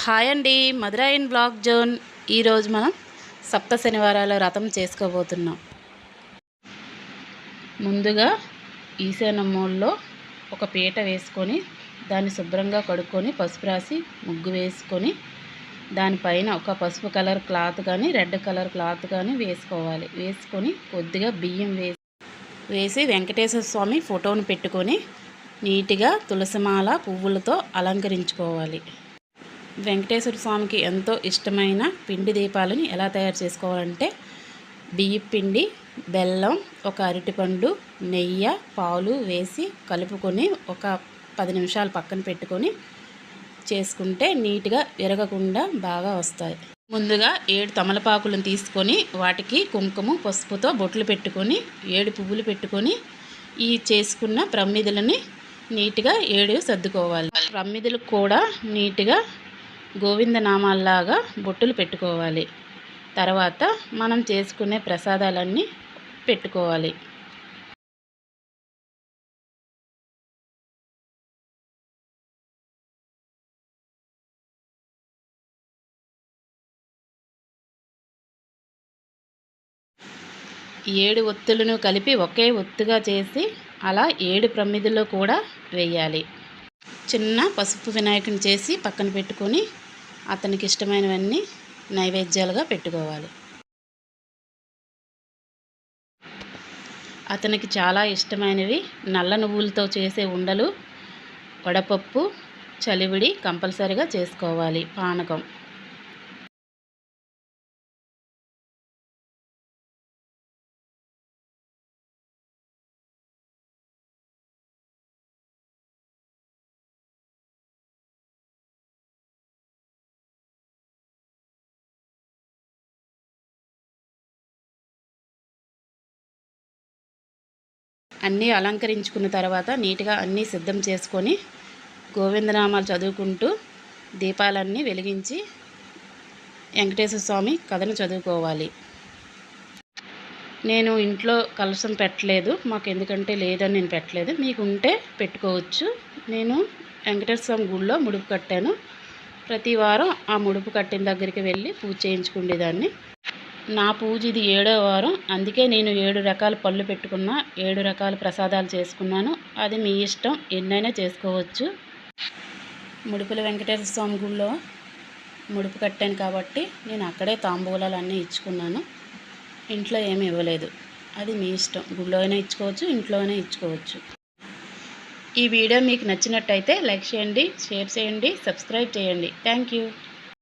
Hi అండి, మధురైన్ blog zone. ఈరోజు మనం సప్త శనివారాల వ్రతం చేసుకోబోతున్నాం. ముందుగా ఈశాన్య మూలలో ఒక పీట వేసుకొని దాన్ని శుభ్రంగా కడుక్కొని పసుపు రాసి ముగ్గు వేసుకొని దానిపైన ఒక పసుపు కలర్ క్లాత్ కానీ రెడ్ కలర్ క్లాత్ కానీ వేసుకోవాలి. వేసుకొని కొద్దిగా బియ్యం వేసి వెంకటేశ్వర స్వామి ఫోటోను పెట్టుకొని నీట్గా తులసిమాల పువ్వులతో అలంకరించుకోవాలి. వెంకటేశ్వర స్వామికి ఎంతో ఇష్టమైన పిండి దీపాలని ఎలా తయారు చేసుకోవాలంటే బియ్యం పిండి, బెల్లం, ఒక అరటిపండు, నెయ్యి, పాలు వేసి కలుపుకొని ఒక 10 నిమిషాలు పక్కన పెట్టుకొని చేసుకుంటే నీట్గా విరగకుండా బాగా వస్తాయి. ముందుగా 7 తమలపాకులను తీసుకొని వాటికి కుంకుమ పసుపుతో బొట్లు పెట్టుకొని 7 పువ్వులు పెట్టుకొని ఈ చేసుకున్న ప్రమిదలని నీట్గా 7 సర్దుకోవాలి. ప్రమిదలకు కూడా నీట్గా గోవిందనామాల్లాగా బొట్టులు పెట్టుకోవాలి. తర్వాత మనం చేసుకునే ప్రసాదాలన్నీ పెట్టుకోవాలి. ఈ 7 ఒత్తులను కలిపి ఒకే ఒత్తుగా చేసి అలా 7 ప్రమిదల్లో కూడా వేయాలి. చిన్న పసుపు వినాయకుని చేసి పక్కన పెట్టుకొని అతనికి ఇష్టమైనవన్నీ నైవేద్యాలుగా పెట్టుకోవాలి. అతనికి చాలా ఇష్టమైనవి నల్ల నువ్వులతో చేసే ఉండలు, వడపప్పు, చలివిడి కంపల్సరీగా చేసుకోవాలి. పానకం అన్నీ అలంకరించుకున్న తర్వాత నీట్గా అన్నీ సిద్ధం చేసుకొని గోవిందనామాలు చదువుకుంటూ దీపాలన్నీ వెలిగించి వెంకటేశ్వర స్వామి కథను చదువుకోవాలి. నేను ఇంట్లో కలశం పెట్టలేదు, మాకు ఎందుకంటే లేదని నేను పెట్టలేదు. మీకు ఉంటే పెట్టుకోవచ్చు. నేను వెంకటేశ్వర స్వామి గుడిలో ముడుపు కట్టాను. ప్రతి వారం ఆ ముడుపు కట్టిన దగ్గరికి వెళ్ళి పూజ చేయించుకునేదాన్ని. నా పూజ ఇది 7వ వారం, అందుకే నేను 7 రకాల పళ్ళు పెట్టుకున్నా, 7 రకాల ప్రసాదాలు చేసుకున్నాను. అది మీ ఇష్టం, ఎన్నైనా చేసుకోవచ్చు. ముడుపుల వెంకటేశ్వర స్వామి గుడిలో ముడుపు కట్టాను కాబట్టి నేను అక్కడే తాంబూలాలు అన్నీ ఇచ్చుకున్నాను. ఇంట్లో ఏమి ఇవ్వలేదు. అది మీ ఇష్టం, గుడిలో అయినా ఇచ్చుకోవచ్చు, ఇంట్లో అయినా ఇచ్చుకోవచ్చు. ఈ వీడియో మీకు నచ్చినట్టయితే లైక్ చేయండి, షేర్ చేయండి, సబ్స్క్రైబ్ చేయండి. Thank you.